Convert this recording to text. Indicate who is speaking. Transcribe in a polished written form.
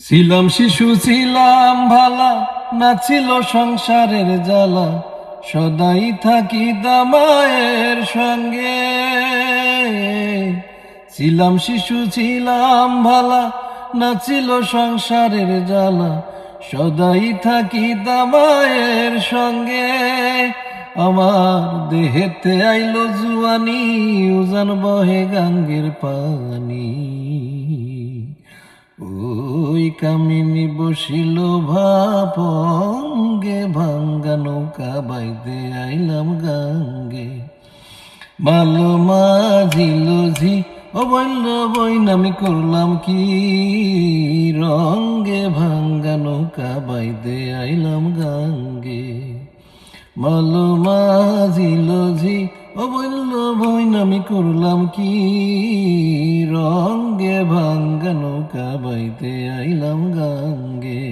Speaker 1: ছিলাম শিশু ছিলাম ভালা, না ছিল সংসারের জ্বালা, সদাই থাকি দামায়ের সঙ্গে। ছিলাম শিশু ছিলাম ভালা, না ছিল সংসারের জ্বালা, সদাই থাকি দামায়ের সঙ্গে। আমার দেহেতে আইলো জুয়ানি, উজান বহে গাঙ্গের পানি। ওই কামিনী বসিল ভাপঙ্গে, ভাঙ্গা নৌকা বাইতে আইলাম গাঙ্গে। মালো মাঝিল ঝি অবৈল বইন, আমি করলাম কি রঙ্গে, ভাঙ্গা নৌকা বাইতে আইলাম গাঙ্গে। মালো মাঝিল ঝি অবৈল বইন, আমি করলাম কি রঙ্গে, ভাঙ্গা নৌকা বাইতে আইলাম গাঙ্গে।